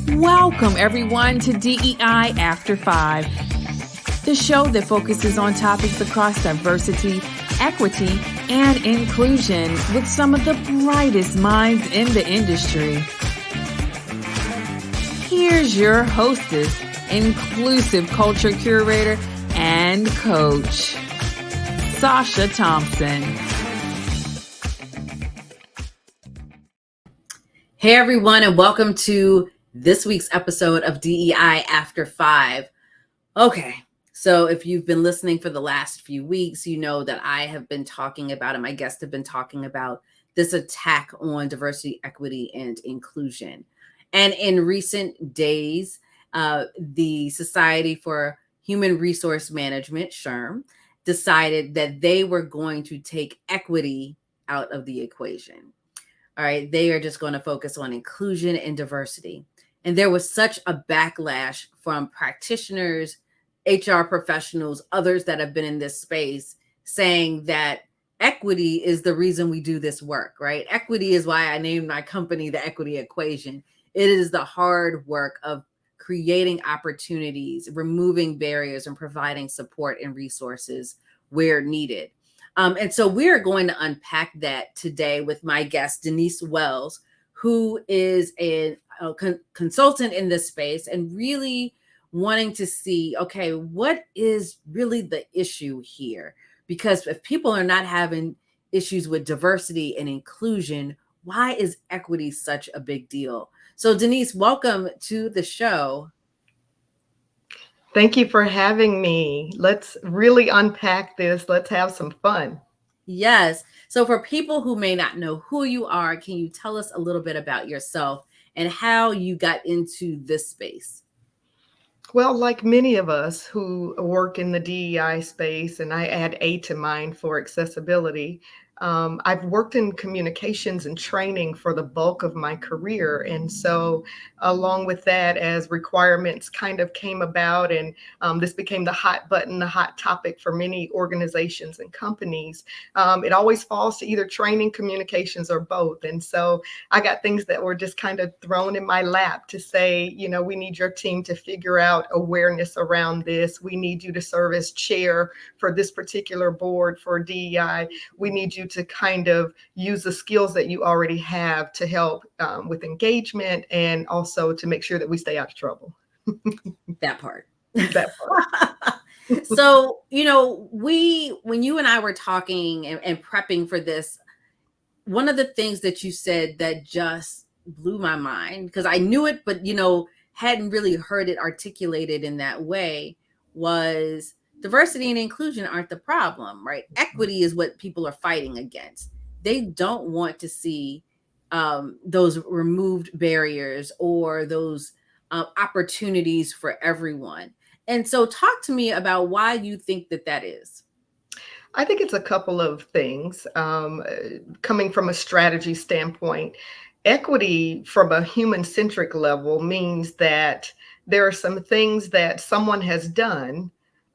Welcome, everyone, to DEI After 5, the show that focuses on topics across diversity, equity, and inclusion with some of the brightest minds in the industry. Here's your hostess, inclusive culture curator, and coach, Sacha Thompson. Hey, everyone, and welcome to this week's episode of DEI After 5. Okay, so if you've been listening for the last few weeks, you know that I have been talking about, and my guests have been talking about this attack on diversity, equity, and inclusion. And in recent days, the Society for Human Resource Management, SHRM, decided that they were going to take equity out of the equation. All right, they are just going to focus on inclusion and diversity. And there was such a backlash from practitioners, HR professionals, others that have been in this space saying that equity is the reason we do this work, right? Equity is why I named my company the Equity Equation. It is the hard work of creating opportunities, removing barriers, and providing support and resources where needed. And so we're going to unpack that today with my guest, Denise Wells, who is a consultant in this space and really wanting to see, okay, what is really the issue here? Because if people are not having issues with diversity and inclusion, why is equity such a big deal? So Denise, welcome to the show. Thank you for having me. Let's really unpack this. Let's have some fun. Yes. So for people who may not know who you are, can you tell us a little bit about yourself and how you got into this space? Well, like many of us who work in the DEI space, and I add A to mine for accessibility, I've worked in communications and training for the bulk of my career. And so along with that, as requirements kind of came about and this became the hot button, the hot topic for many organizations and companies, it always falls to either training, communications, or both. And so I got things that were just kind of thrown in my lap to say, you know, we need your team to figure out awareness around this. We need you to serve as chair for this particular board for DEI. We need you to kind of use the skills that you already have to help with engagement and also to make sure that we stay out of trouble. That part. That part. So, you know, when you and I were talking and prepping for this, one of the things that you said that just blew my mind, because I knew it, but, you know, hadn't really heard it articulated in that way, was diversity and inclusion aren't the problem, right? Equity is what people are fighting against. They don't want to see those removed barriers or those opportunities for everyone. And so talk to me about why you think that that is. I think it's a couple of things. Coming from a strategy standpoint, equity from a human-centric level means that there are some things that someone has done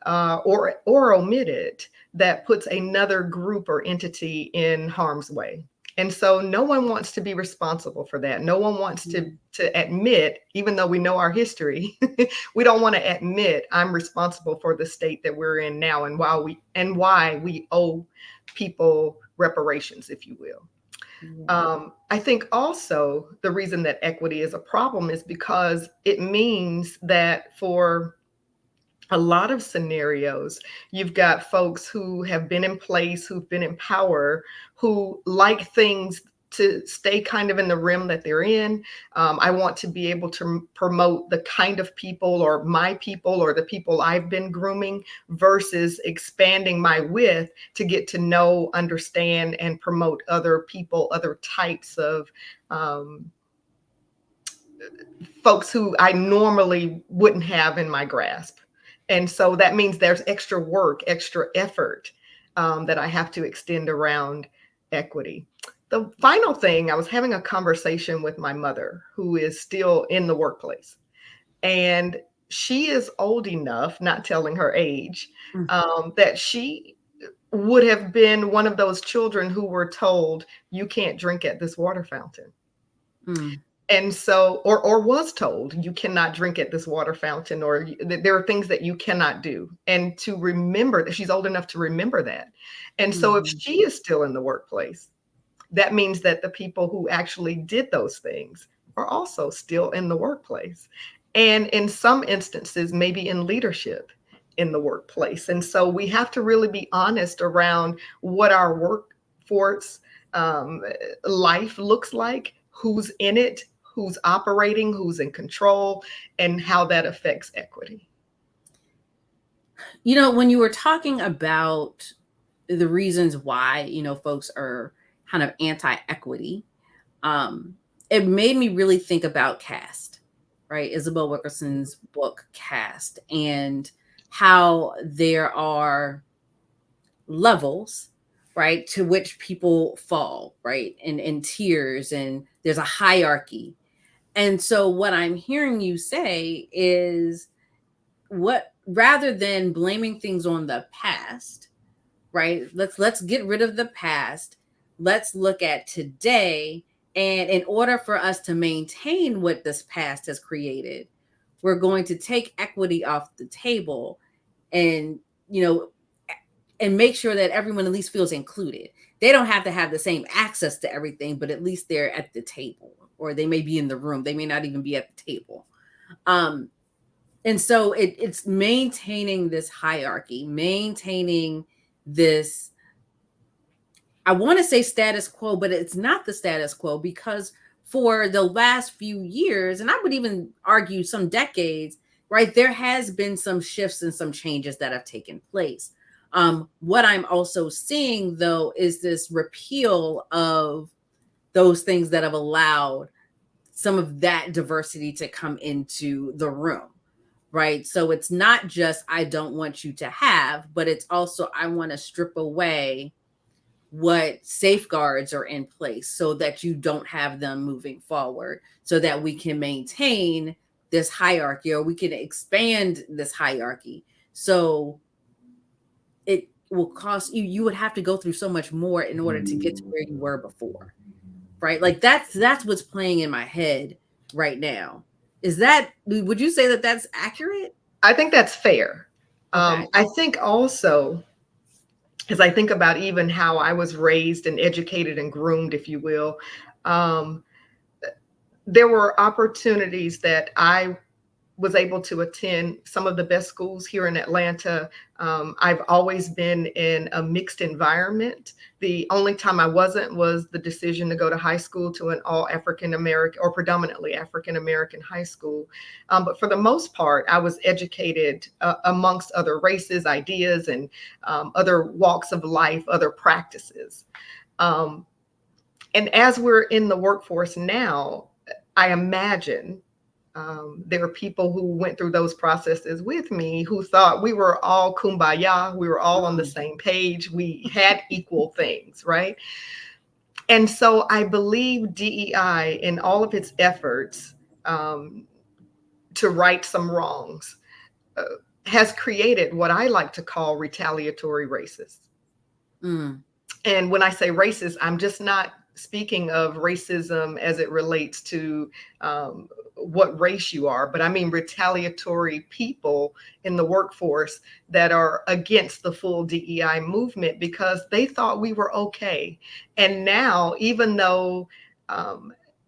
or omitted that puts another group or entity in harm's way. And so no one wants to be responsible for that. No one wants to admit, even though we know our history, we don't want to admit I'm responsible for the state that we're in now and why we owe people reparations, if you will. I think also the reason that equity is a problem is because it means that for a lot of scenarios, you've got folks who have been in place, who've been in power, who like things to stay kind of in the rim that they're in. I want to be able to promote the kind of people or my people or the people I've been grooming versus expanding my width to get to know, understand, and promote other people, other types of folks who I normally wouldn't have in my grasp. And so that means there's extra work, extra effort that I have to extend around equity. The final thing, I was having a conversation with my mother, who is still in the workplace. And she is old enough, not telling her age, that she would have been one of those children who were told, you can't drink at this water fountain. Mm. And so, or was told, you cannot drink at this water fountain, or there are things that you cannot do. And to remember that she's old enough to remember that. And so if Mhm. she is still in the workplace, that means that the people who actually did those things are also still in the workplace. And in some instances, maybe in leadership in the workplace. And so we have to really be honest around what our workforce life looks like, who's in it, who's operating, who's in control, and how that affects equity. You know, when you were talking about the reasons why, folks are kind of anti-equity, um, it made me really think about caste, right? Isabel Wilkerson's book Caste, and how there are levels, right, to which people fall, right, in tiers, and there's a hierarchy. And so what I'm hearing you say is, what rather than blaming things on the past, right, let's get rid of the past, let's look at today, and in order for us to maintain what this past has created, we're going to take equity off the table, and you know and make sure that everyone at least feels included. They don't have to have the same access to everything, but at least they're at the table, or they may be in the room, they may not even be at the table. um and so it's maintaining this hierarchy, maintaining this, I want to say status quo, but it's not the status quo, because for the last few years, and I would even argue some decades, right, there has been some shifts and some changes that have taken place. What I'm also seeing, though, is this repeal of those things that have allowed some of that diversity to come into the room, right? So it's not just I don't want you to have, but it's also I want to strip away what safeguards are in place so that you don't have them moving forward, so that we can maintain this hierarchy, or we can expand this hierarchy. So it will cost you, you would have to go through so much more in order to get to where you were before, right? Like that's what's playing in my head right now. Is that, would you say that that's accurate? I think that's fair. Okay. I think also, as I think about even how I was raised and educated and groomed, if you will, um, there were opportunities that I was able to attend some of the best schools here in Atlanta. I've always been in a mixed environment. The only time I wasn't was the decision to go to high school to an all African American or predominantly African American high school. But for the most part, I was educated amongst other races, ideas, and other walks of life, other practices. Um, and as we're in the workforce now, I imagine there are people who went through those processes with me who thought we were all kumbaya, we were all on the same page, we had equal things, right? And so I believe DEI, in all of its efforts to right some wrongs, has created what I like to call retaliatory racists. Mm. And when I say racist, I'm just not speaking of racism as it relates to what race you are, but I mean retaliatory people in the workforce that are against the full DEI movement because they thought we were okay. And now, even though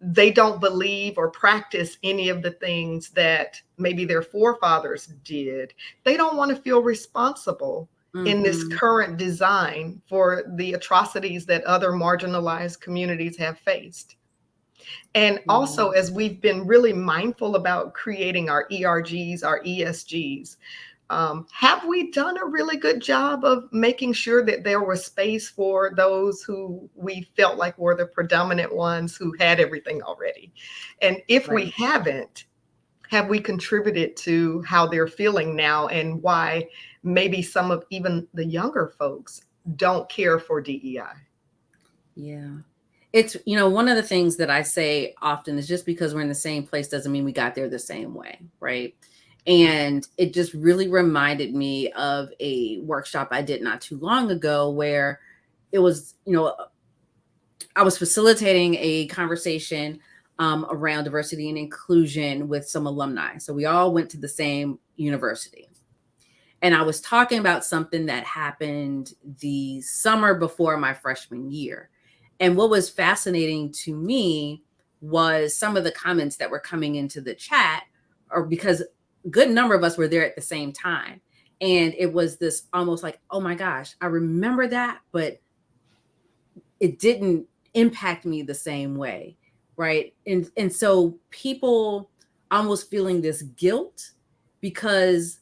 they don't believe or practice any of the things that maybe their forefathers did, they don't want to feel responsible in this Mm-hmm. current design for the atrocities that other marginalized communities have faced. And also, as we've been really mindful about creating our ERGs, our ESGs, have we done a really good job of making sure that there was space for those who we felt like were the predominant ones who had everything already? And if we Right. haven't, have we contributed to how they're feeling now and why maybe some of even the younger folks don't care for DEI? Yeah. It's, one of the things that I say often is just because we're in the same place doesn't mean we got there the same way, right? And it just really reminded me of a workshop I did not too long ago where it was, I was facilitating a conversation around diversity and inclusion with some alumni. So we all went to the same university. And I was talking about something that happened the summer before my freshman year. And what was fascinating to me was some of the comments that were coming into the chat, or because a good number of us were there at the same time. And it was this almost like, oh my gosh, I remember that, but it didn't impact me the same way. Right. And so people almost feeling this guilt because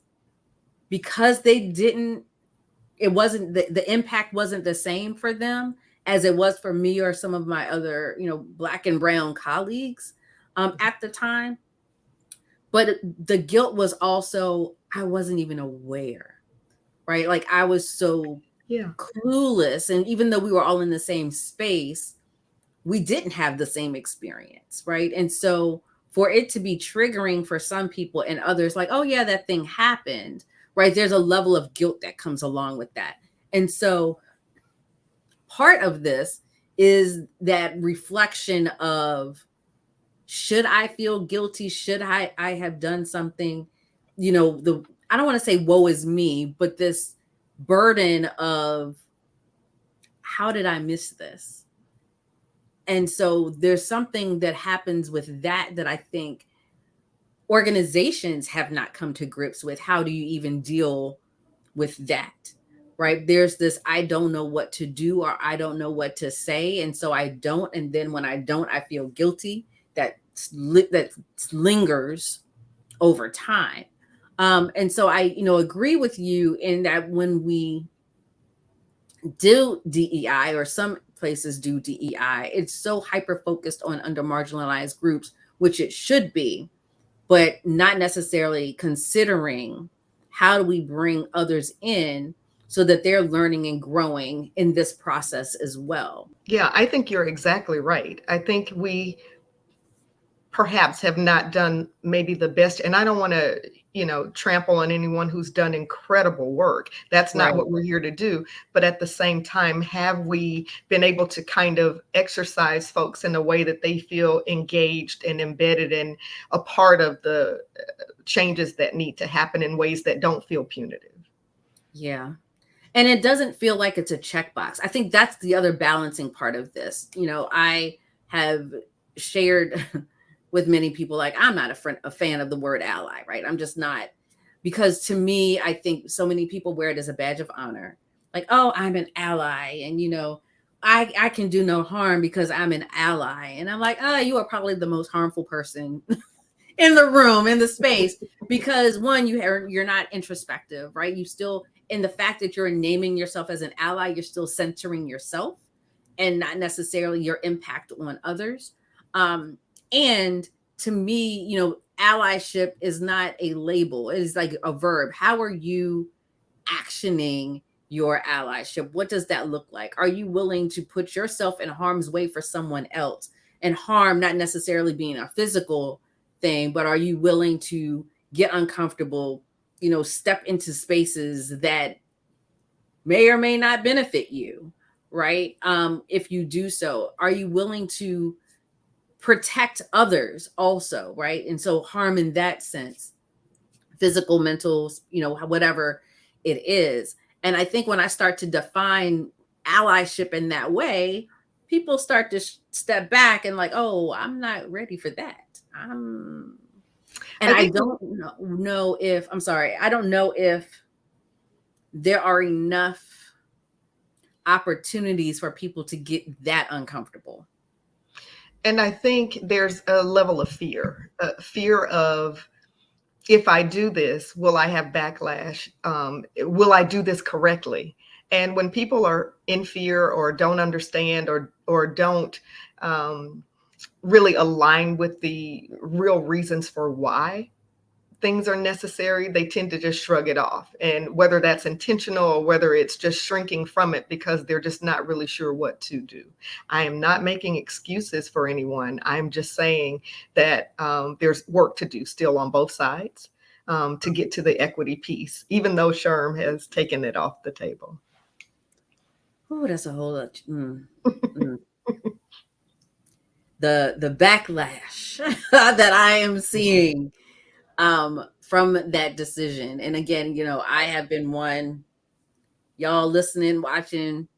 they didn't, it wasn't, the impact wasn't the same for them as it was for me or some of my other, Black and brown colleagues at the time. But the guilt was also, I wasn't even aware, right? Like I was so clueless. And even though we were all in the same space, we didn't have the same experience, right? And so for it to be triggering for some people and others, like, oh yeah, that thing happened, right? There's a level of guilt that comes along with that. And so part of this is that reflection of, should I feel guilty? Should I have done something? I don't want to say woe is me, but this burden of, how did I miss this? And so there's something that happens with that I think organizations have not come to grips with. How do you even deal with that? Right? There's this, I don't know what to do, or I don't know what to say. And so I don't. And then when I don't, I feel guilty. That lingers over time. And so I, agree with you in that when we do DEI, or some places do DEI, it's so hyper-focused on under marginalized groups, which it should be, but not necessarily considering how do we bring others in so that they're learning and growing in this process as well. Yeah, I think you're exactly right. I think we perhaps have not done maybe the best, and I don't want to, trample on anyone who's done incredible work. That's not what we're here to do. But at the same time, have we been able to kind of exercise folks in a way that they feel engaged and embedded and a part of the changes that need to happen in ways that don't feel punitive? Yeah. And it doesn't feel like it's a checkbox. I think that's the other balancing part of this. I have shared with many people, like, I'm not a fan of the word ally, right? I'm just not, because to me, I think so many people wear it as a badge of honor. Like, oh, I'm an ally. And, I can do no harm because I'm an ally. And I'm like, oh, you are probably the most harmful person in the room, in the space, because one, you're not introspective, right? You still, in the fact that you're naming yourself as an ally, you're still centering yourself and not necessarily your impact on others. And to me, allyship is not a label. It is like a verb. How are you actioning your allyship? What does that look like? Are you willing to put yourself in harm's way for someone else? And harm not necessarily being a physical thing, but are you willing to get uncomfortable, step into spaces that may or may not benefit you, right? If you do so, are you willing to protect others also, right? And so harm in that sense, physical, mental, whatever it is. And I think when I start to define allyship in that way, people start to step back and like, oh, I'm not ready for that. I don't know if there are enough opportunities for people to get that uncomfortable. And I think there's a level of fear of, if I do this, will I have backlash? Will I do this correctly? And when people are in fear or don't understand or don't really align with the real reasons for why things are necessary, they tend to just shrug it off. And whether that's intentional or whether it's just shrinking from it because they're just not really sure what to do. I am not making excuses for anyone. I'm just saying that there's work to do still on both sides to get to the equity piece, even though SHRM has taken it off the table. Oh, that's a whole lot. the backlash that I am seeing from that decision. And again, I have been one, y'all listening, watching,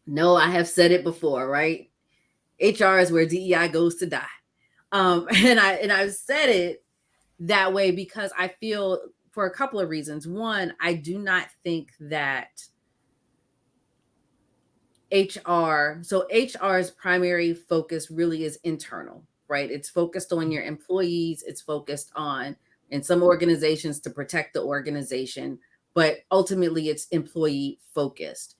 no, I have said it before, right? HR is where DEI goes to die. And I've said it that way because I feel, for a couple of reasons. One, I do not think that HR's primary focus really is internal, right? It's focused on your employees. It's focused on, in some organizations, to protect the organization, but ultimately it's employee focused.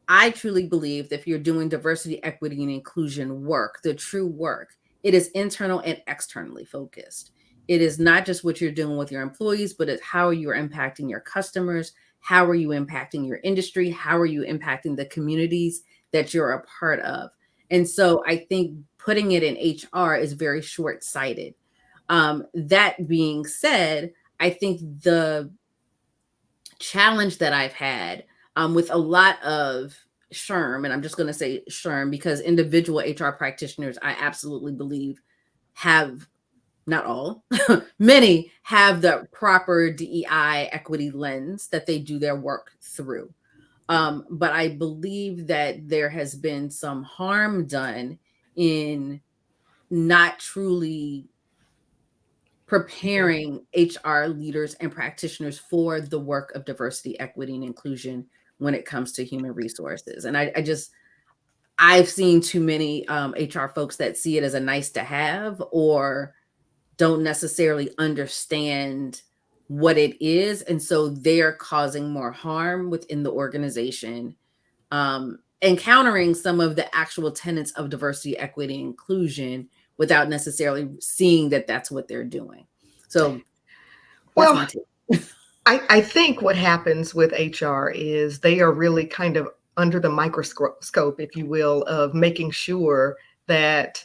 I truly believe that if you're doing diversity, equity, and inclusion work, the true work, it is internal and externally focused. It is not just what you're doing with your employees, but it's how you're impacting your customers. How are you impacting your industry? How are you impacting the communities that you're a part of? And so I think putting it in HR is very short-sighted. That being said, I think the challenge that I've had with a lot of SHRM, and I'm just going to say SHRM because individual HR practitioners, I absolutely believe, have, not all, many have the proper DEI equity lens that they do their work through. But I believe that there has been some harm done in not truly preparing HR leaders and practitioners for the work of diversity, equity, and inclusion when it comes to human resources. And I've seen too many HR folks that see it as a nice to have or don't necessarily understand what it is. And so they're causing more harm within the organization, encountering some of the actual tenets of diversity, equity, and inclusion without necessarily seeing that that's what they're doing. So that's my take. I think what happens with HR is they are really kind of under the microscope, if you will, of making sure that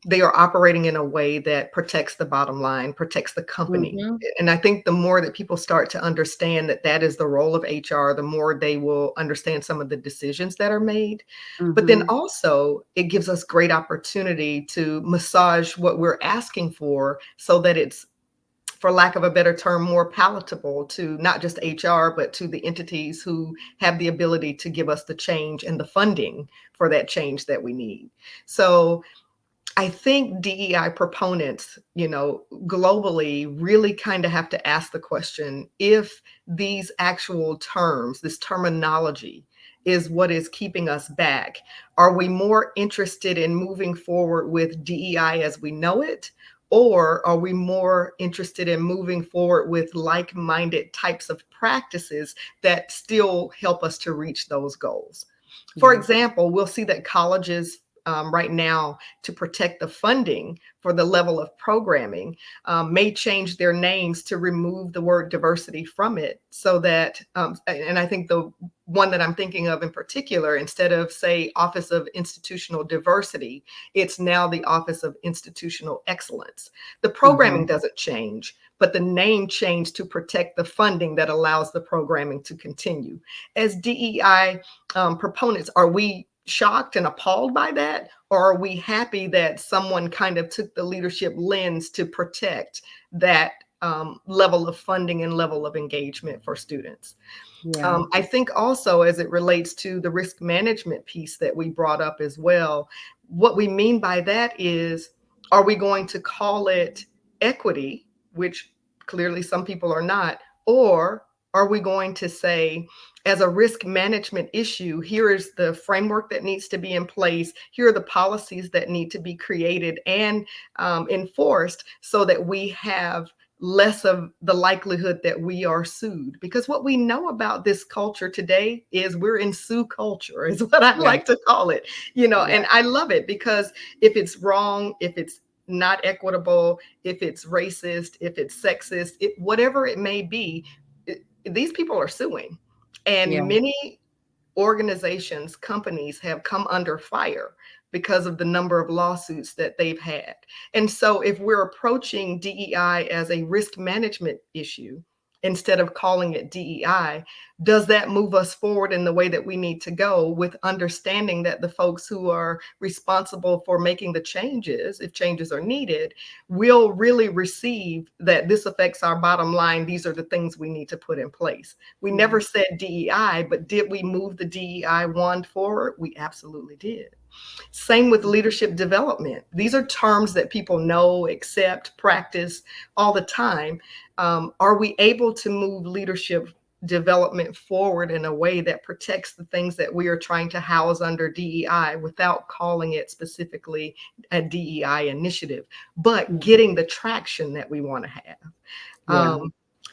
they are operating in a way that protects the bottom line, protects the company. Mm-hmm. And I think the more that people start to understand that that is the role of HR, the more they will understand some of the decisions that are made. Mm-hmm. But then also it gives us great opportunity to massage what we're asking for so that it's, for lack of a better term, more palatable to not just HR, but to the entities who have the ability to give us the change and the funding for that change that we need. So I think DEI proponents, globally really kind of have to ask the question, if these actual terms, this terminology is what is keeping us back, are we more interested in moving forward with DEI as we know it? Or are we more interested in moving forward with like-minded types of practices that still help us to reach those goals? For example, we'll see that colleges right now, to protect the funding for the level of programming, may change their names to remove the word diversity from it, so that, and I think the one that I'm thinking of in particular, instead of, say, Office of Institutional Diversity, it's now the Office of Institutional Excellence. The programming doesn't change, but the name changed to protect the funding that allows the programming to continue. As DEI proponents, are we shocked and appalled by that? Or are we happy that someone kind of took the leadership lens to protect that level of funding and level of engagement for students? I think also, as it relates to the risk management piece that we brought up as well, what we mean by that is, are we going to call it equity, which clearly some people are not, or are we going to say, as a risk management issue, here is the framework that needs to be in place, here are the policies that need to be created and enforced so that we have less of the likelihood that we are sued? Because what we know about this culture today is we're in sue culture, is what I like to call it, and I love it, because if it's wrong, if it's not equitable, if it's racist, if it's sexist, whatever it may be, these people are suing. And many organizations, companies have come under fire because of the number of lawsuits that they've had. And so if we're approaching DEI as a risk management issue, instead of calling it DEI, does that move us forward in the way that we need to go, with understanding that the folks who are responsible for making the changes, if changes are needed, will really receive that this affects our bottom line. These are the things we need to put in place. We never said DEI, but did we move the DEI wand forward? We absolutely did. Same with leadership development. These are terms that people know, accept, practice all the time. Are we able to move leadership development forward in a way that protects the things that we are trying to house under DEI without calling it specifically a DEI initiative, but getting the traction that we want to have? Yeah.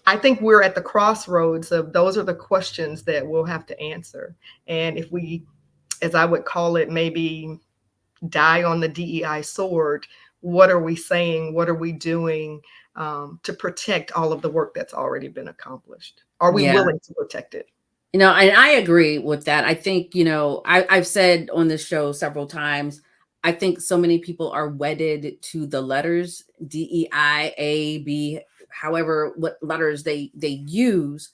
I think we're at the crossroads of those are the questions that we'll have to answer. And if we, as I would call it, maybe die on the DEI sword, what are we saying? What are we doing to protect all of the work that's already been accomplished? Are we willing to protect it? And I agree with that. I think, I've said on this show several times, I think so many people are wedded to the letters DEI, A, B, however, what letters they use.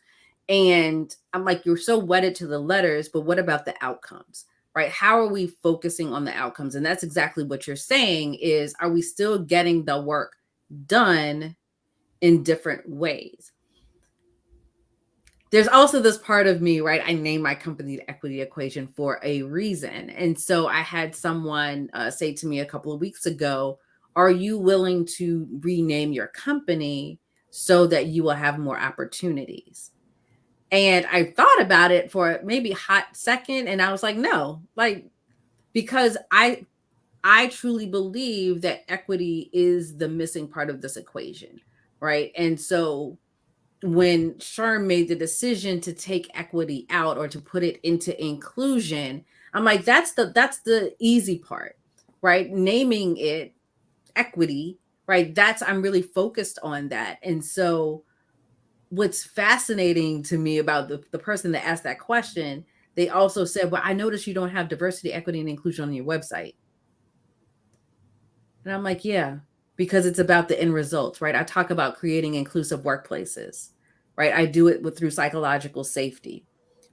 And I'm like, you're so wedded to the letters, but what about the outcomes, right? How are we focusing on the outcomes? And that's exactly what you're saying is, are we still getting the work done in different ways? There's also this part of me, right? I named my company the Equity Equation for a reason. And so I had someone say to me a couple of weeks ago, are you willing to rename your company so that you will have more opportunities? And I thought about it for maybe a hot second. And I was like, no, because I truly believe that equity is the missing part of this equation, right? And so when SHRM made the decision to take equity out or to put it into inclusion, I'm like, that's the easy part, right? Naming it equity, right? I'm really focused on that. And so what's fascinating to me about the person that asked that question, they also said, well, I noticed you don't have diversity, equity, and inclusion on your website. And I'm like, yeah, because it's about the end results, right? I talk about creating inclusive workplaces, right? I do it through psychological safety,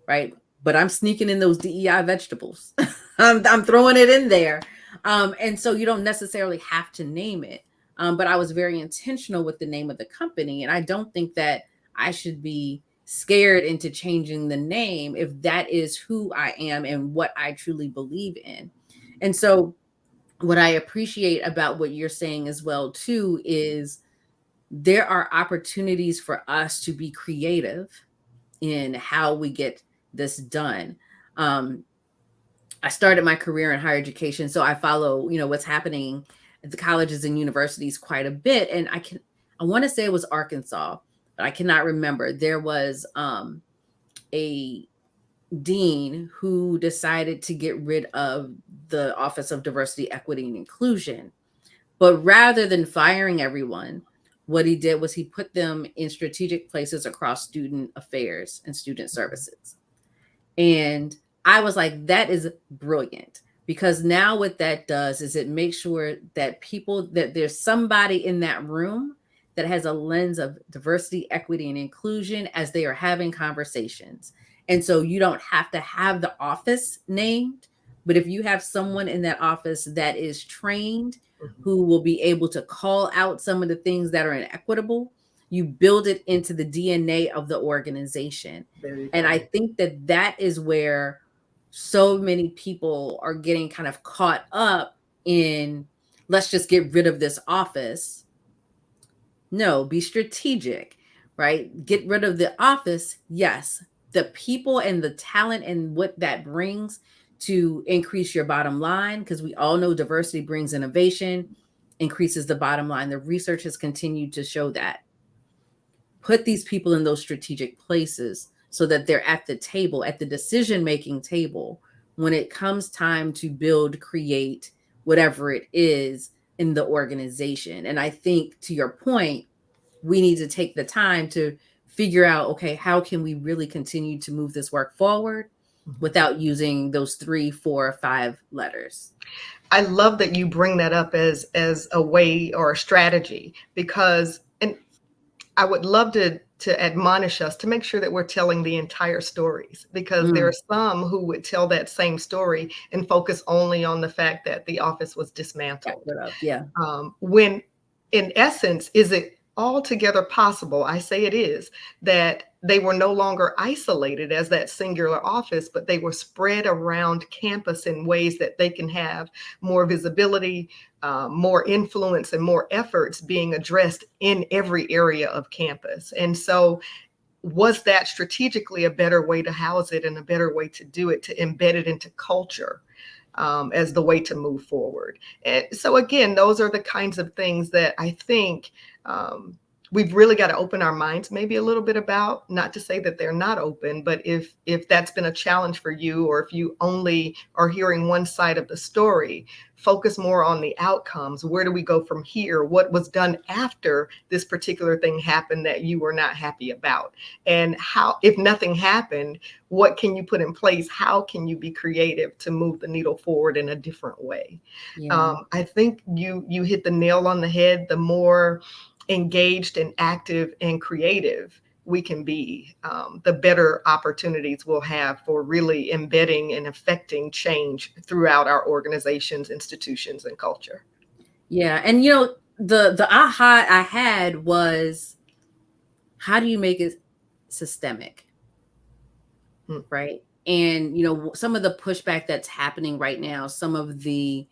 right? But I'm sneaking in those DEI vegetables. I'm throwing it in there. And so you don't necessarily have to name it. But I was very intentional with the name of the company. And I don't think that I should be scared into changing the name if that is who I am and what I truly believe in. And so what I appreciate about what you're saying as well, too, is there are opportunities for us to be creative in how we get this done. I started my career in higher education, so I follow, what's happening at the colleges and universities quite a bit. And I want to say it was Arkansas, but I cannot remember. There was a dean who decided to get rid of the Office of Diversity, Equity, and Inclusion. But rather than firing everyone, what he did was he put them in strategic places across student affairs and student services. And I was like, that is brilliant, because now what that does is it makes sure that that there's somebody in that room that has a lens of diversity, equity, and inclusion as they are having conversations. And so you don't have to have the office named, but if you have someone in that office that is trained, who will be able to call out some of the things that are inequitable, you build it into the DNA of the organization. And I think that is where so many people are getting kind of caught up in, let's just get rid of this office. No, be strategic, right? Get rid of the office. Yes, the people and the talent and what that brings to increase your bottom line, because we all know diversity brings innovation, increases the bottom line. The research has continued to show that. Put these people in those strategic places so that they're at the table, at the decision-making table, when it comes time to build, create, whatever it is in the organization. And I think, to your point, we need to take the time to figure out, okay, how can we really continue to move this work forward without using those 3, 4, 5 letters? I love that you bring that up as a way or a strategy, because, and I would love to admonish us to make sure that we're telling the entire stories, because there are some who would tell that same story and focus only on the fact that the office was dismantled. Yeah. When in essence, is it altogether possible, I say it is, that they were no longer isolated as that singular office, but they were spread around campus in ways that they can have more visibility, more influence, and more efforts being addressed in every area of campus. And so was that strategically a better way to house it and a better way to do it, to embed it into culture as the way to move forward? And so again, those are the kinds of things that I think we've really got to open our minds maybe a little bit about. Not to say that they're not open, but if that's been a challenge for you, or if you only are hearing one side of the story, focus more on the outcomes. Where do we go from here? What was done after this particular thing happened that you were not happy about? And how, if nothing happened, what can you put in place? How can you be creative to move the needle forward in a different way? Yeah. I think you hit the nail on the head. The more engaged and active and creative we can be, the better opportunities we'll have for really embedding and affecting change throughout our organizations, institutions, and culture. Yeah. And, the aha I had was, how do you make it systemic? Right. And, some of the pushback that's happening right now, some of the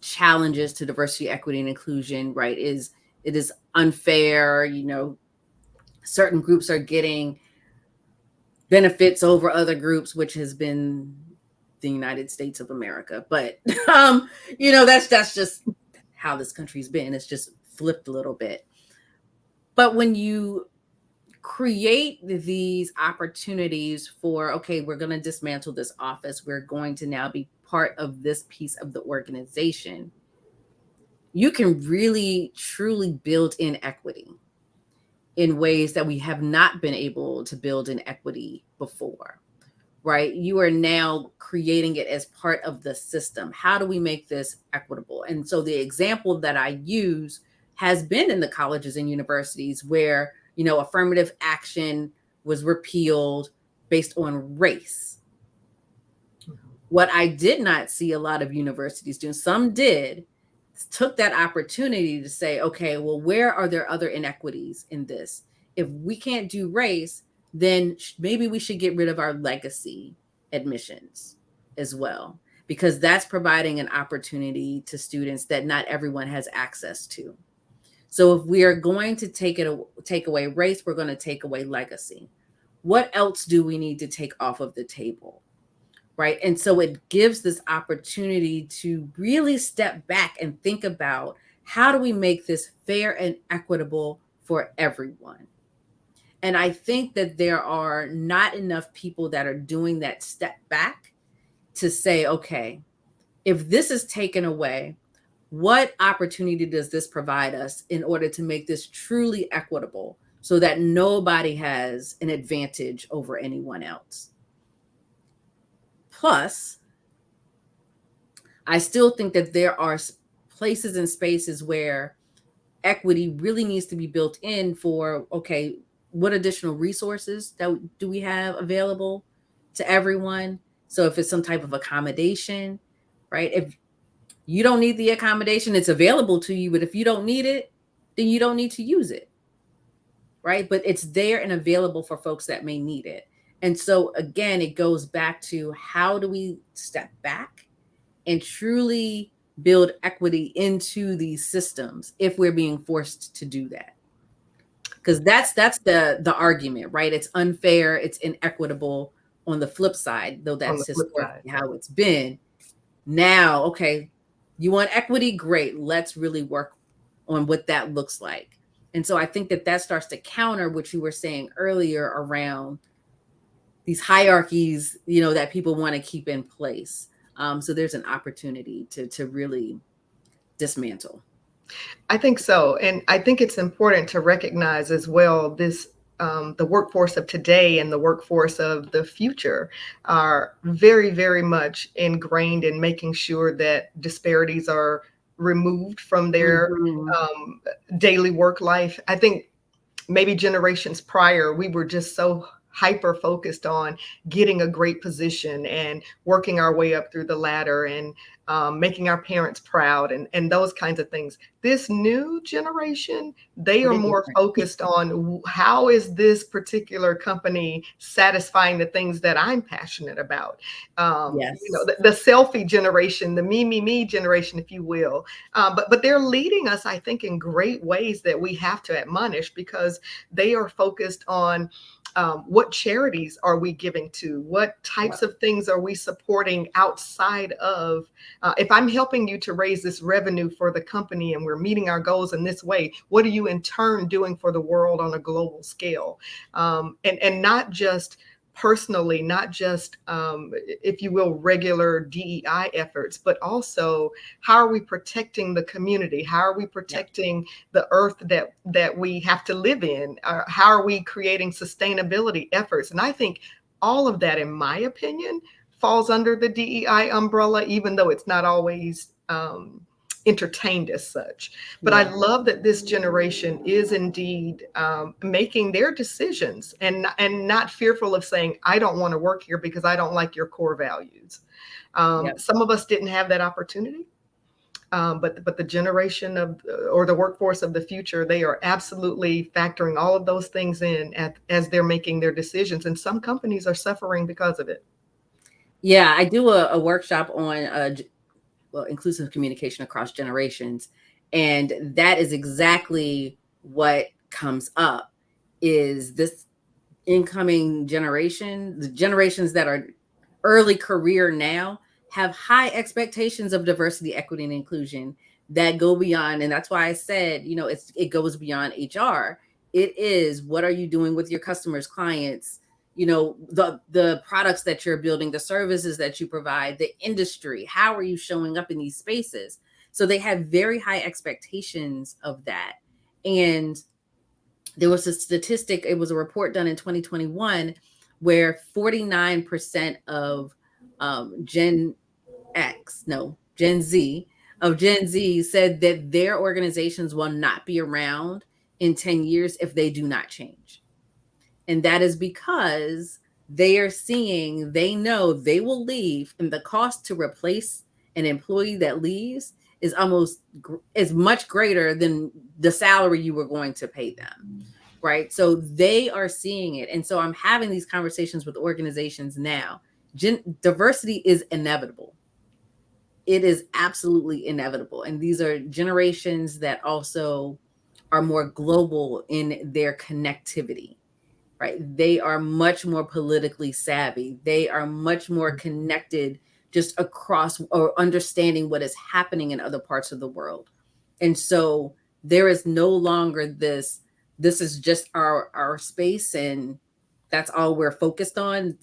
challenges to diversity, equity, and inclusion, right, it is unfair. Certain groups are getting benefits over other groups, which has been the United States of America. But, that's just how this country's been. It's just flipped a little bit. But when you create these opportunities for, okay, we're going to dismantle this office, we're going to now be part of this piece of the organization, you can really, truly build in equity in ways that we have not been able to build in equity before, right? You are now creating it as part of the system. How do we make this equitable? And so the example that I use has been in the colleges and universities where, affirmative action was repealed based on race. What I did not see a lot of universities doing, some did, took that opportunity to say, okay, well, where are there other inequities in this? If we can't do race, then maybe we should get rid of our legacy admissions as well, because that's providing an opportunity to students that not everyone has access to. So if we are going to take away race, we're going to take away legacy. What else do we need to take off of the table? Right. And so it gives this opportunity to really step back and think about, how do we make this fair and equitable for everyone? And I think that there are not enough people that are doing that step back to say, okay, if this is taken away, what opportunity does this provide us in order to make this truly equitable so that nobody has an advantage over anyone else? Plus, I still think that there are places and spaces where equity really needs to be built in for, okay, what additional resources do we have available to everyone? So if it's some type of accommodation, right? If you don't need the accommodation, it's available to you, but if you don't need it, then you don't need to use it, right? But it's there and available for folks that may need it. And so again, it goes back to, how do we step back and truly build equity into these systems if we're being forced to do that? Because that's the argument, right? It's unfair, it's inequitable on the flip side, though that's historically how it's been. Now, okay, you want equity? Great. Let's really work on what that looks like. And so I think that starts to counter what you were saying earlier around these hierarchies, that people want to keep in place. So there's an opportunity to really dismantle. I think so. And I think it's important to recognize as well, this the workforce of today and the workforce of the future are very, very much ingrained in making sure that disparities are removed from their daily work life. I think maybe generations prior, we were just so hyper focused on getting a great position and working our way up through the ladder and making our parents proud and those kinds of things. This new generation, they are more focused on how is this particular company satisfying the things that I'm passionate about. Yes. The selfie generation, the me generation, if you will. But they're leading us, I think, in great ways that we have to admonish, because they are focused on what charities are we giving to? What types of things are we supporting outside of, if I'm helping you to raise this revenue for the company and we're meeting our goals in this way, what are you in turn doing for the world on a global scale? And not just personally, not just, if you will, regular DEI efforts, but also how are we protecting the community? How are we protecting the earth that we have to live in? How are we creating sustainability efforts? And I think all of that, in my opinion, falls under the DEI umbrella, even though it's not always entertained as such. But I love that this generation is indeed making their decisions and not fearful of saying, I don't want to work here because I don't like your core values. Some of us didn't have that opportunity. But the generation or the workforce of the future, they are absolutely factoring all of those things in as they're making their decisions. And some companies are suffering because of it. Yeah, I do a workshop on inclusive communication across generations. And that is exactly what comes up, is this incoming generation, the generations that are early career now, have high expectations of diversity, equity, and inclusion that go beyond. And that's why I said, it goes beyond HR. It is, what are you doing with your customers, clients, the products that you're building, the services that you provide, the industry, how are you showing up in these spaces? So they have very high expectations of that. And there was a statistic, it was a report done in 2021 where 49% of Gen Z said that their organizations will not be around in 10 years if they do not change. And that is because they know they will leave, and the cost to replace an employee that leaves is much greater than the salary you were going to pay them. Right. So they are seeing it. And so I'm having these conversations with organizations now. Diversity is inevitable. It is absolutely inevitable. And these are generations that also are more global in their connectivity. Right. They are much more politically savvy. They are much more connected just across, or understanding what is happening in other parts of the world. And so there is no longer this is just our space and that's all we're focused on.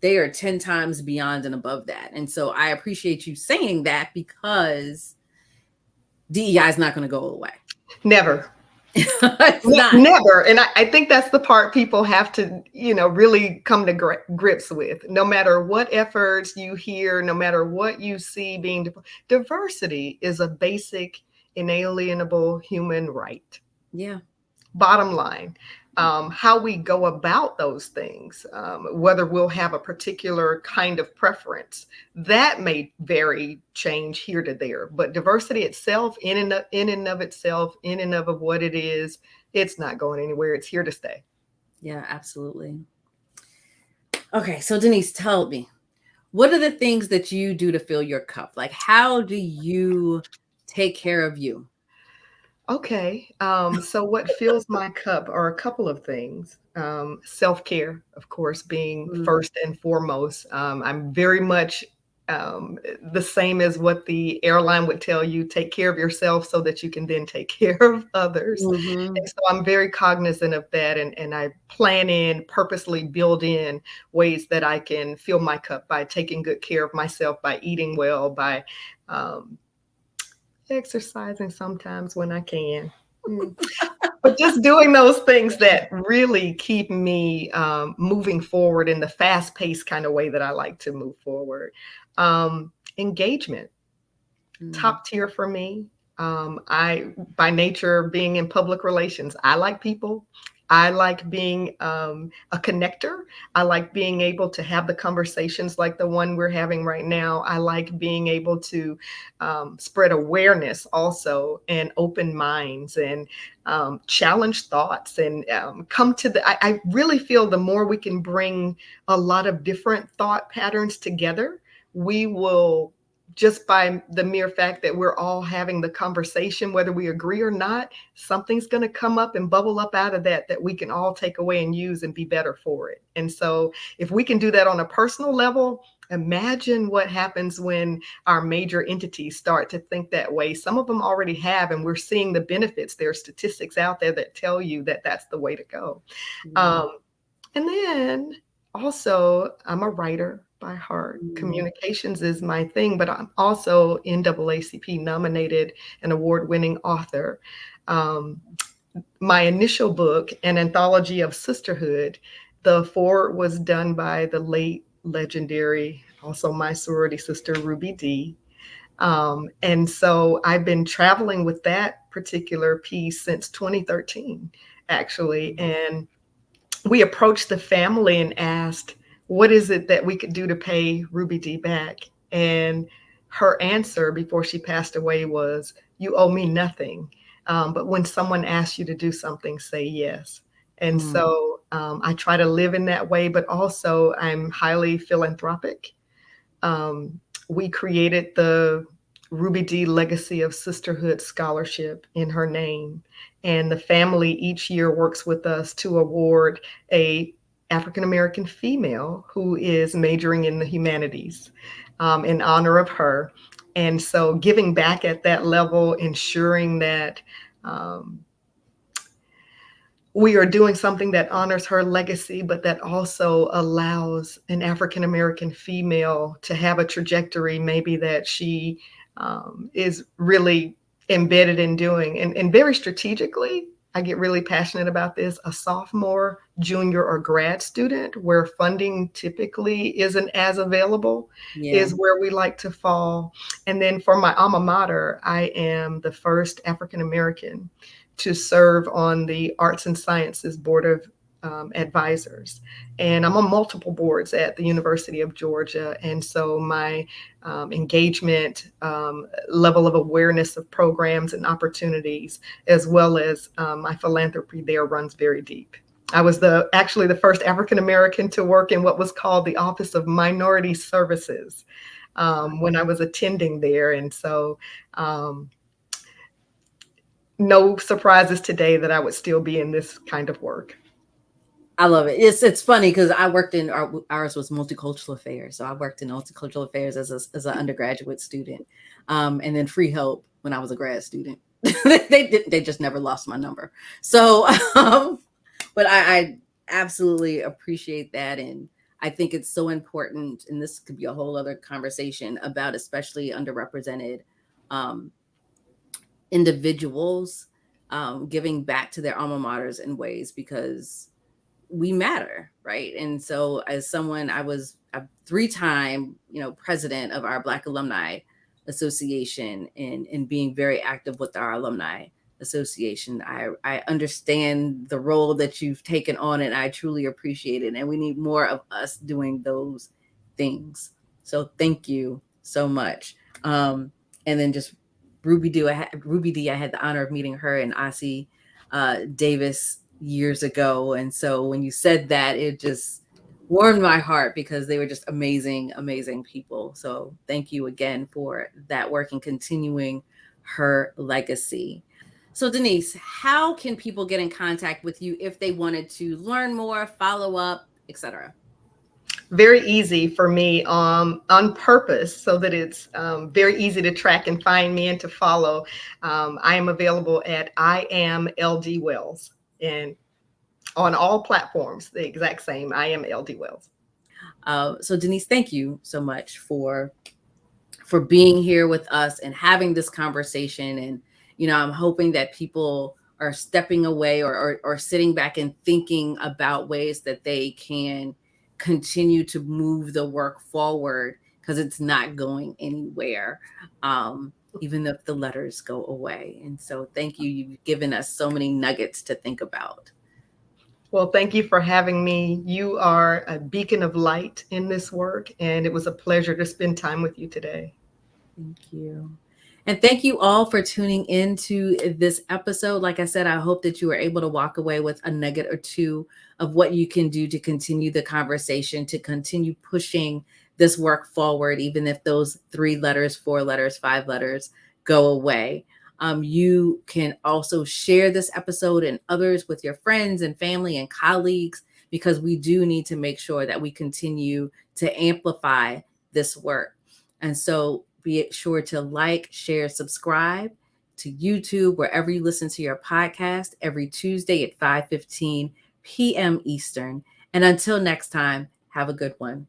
They are 10 times beyond and above that. And so I appreciate you saying that, because DEI is not going to go away. Never. Not. Never. And I think that's the part people have to, really come to grips with. No matter what efforts you hear, no matter what you see being, diversity is a basic, inalienable human right. Yeah. Bottom line. How we go about those things, whether we'll have a particular kind of preference, that may vary, change here to there. But diversity itself, in and of itself, in and of what it is, it's not going anywhere. It's here to stay. Yeah, absolutely. Okay, so Denise, tell me, what are the things that you do to fill your cup? Like, how do you take care of you? Okay. So what fills my cup are a couple of things. Self-care, of course, being first and foremost. I'm very much the same as what the airline would tell you: take care of yourself so that you can then take care of others. And so I'm very cognizant of that. And I purposely build in ways that I can fill my cup by taking good care of myself, by eating well, by exercising sometimes when I can. But just doing those things that really keep me moving forward in the fast-paced kind of way that I like to move forward. Engagement, top tier for me. I, by nature, being in public relations, I like people. I like being a connector. I like being able to have the conversations like the one we're having right now. I like being able to spread awareness also, and open minds, and challenge thoughts, and come to I really feel the more we can bring a lot of different thought patterns together, we will, just by the mere fact that we're all having the conversation, whether we agree or not, something's going to come up and bubble up out of that we can all take away and use and be better for it. And so if we can do that on a personal level, imagine what happens when our major entities start to think that way. Some of them already have, and we're seeing the benefits. There are statistics out there that tell you that that's the way to go. And then also, I'm a writer by heart. Communications is my thing, but I'm also NAACP-nominated and award-winning author. My initial book, An Anthology of Sisterhood, the foreword was done by the late legendary, also my sorority sister, Ruby Dee. And so I've been traveling with that particular piece since 2013, actually. And we approached the family and asked, what is it that we could do to pay Ruby Dee back? And her answer before she passed away was, you owe me nothing. But when someone asks you to do something, say yes. And so I try to live in that way, but also I'm highly philanthropic. We created the Ruby Dee Legacy of Sisterhood Scholarship in her name. And the family each year works with us to award a African-American female who is majoring in the humanities in honor of her. And so giving back at that level, ensuring that we are doing something that honors her legacy, but that also allows an African-American female to have a trajectory maybe that she is really embedded in doing. And very strategically, I get really passionate about this, a sophomore, junior, or grad student where funding typically isn't as available is where we like to fall. And then for my alma mater, I am the first African-American to serve on the Arts and Sciences Board of Advisors. And I'm on multiple boards at the University of Georgia. And so my engagement, level of awareness of programs and opportunities, as well as my philanthropy there runs very deep. I was actually the first African-American to work in what was called the Office of Minority Services when I was attending there. And so no surprises today that I would still be in this kind of work. I love it. It's funny because I worked in ours was multicultural affairs. So I worked in multicultural affairs as an undergraduate student, and then free help when I was a grad student. They just never lost my number. So, but I absolutely appreciate that, and I think it's so important. And this could be a whole other conversation about especially underrepresented individuals giving back to their alma maters in ways because we matter, right? And so as someone, I was a 3-time, president of our Black Alumni Association and being very active with our alumni association. I understand the role that you've taken on and I truly appreciate it. And we need more of us doing those things. So thank you so much. And then just Ruby Dee, I had the honor of meeting her and Ossie Davis years ago. And so when you said that, it just warmed my heart because they were just amazing, amazing people. So thank you again for that work and continuing her legacy. So Denise, how can people get in contact with you if they wanted to learn more, follow up, etc.? Very easy for me on purpose so that it's very easy to track and find me and to follow. I am available at I am LD Wells and on all platforms, the exact same. I am LD Wells. So Denise, thank you so much for being here with us and having this conversation. And, I'm hoping that people are stepping away or sitting back and thinking about ways that they can continue to move the work forward because it's not going anywhere. even if the letters go away. And so thank you. You've given us so many nuggets to think about. Well, thank you for having me. You are a beacon of light in this work, and it was a pleasure to spend time with you today. Thank you. And thank you all for tuning into this episode. Like I said, I hope that you were able to walk away with a nugget or two of what you can do to continue the conversation, to continue pushing this work forward, even if those 3 letters, 4 letters, 5 letters go away. You can also share this episode and others with your friends and family and colleagues, because we do need to make sure that we continue to amplify this work. And so be sure to like, share, subscribe to YouTube, wherever you listen to your podcast, every Tuesday at 5:15 p.m. Eastern. And until next time, have a good one.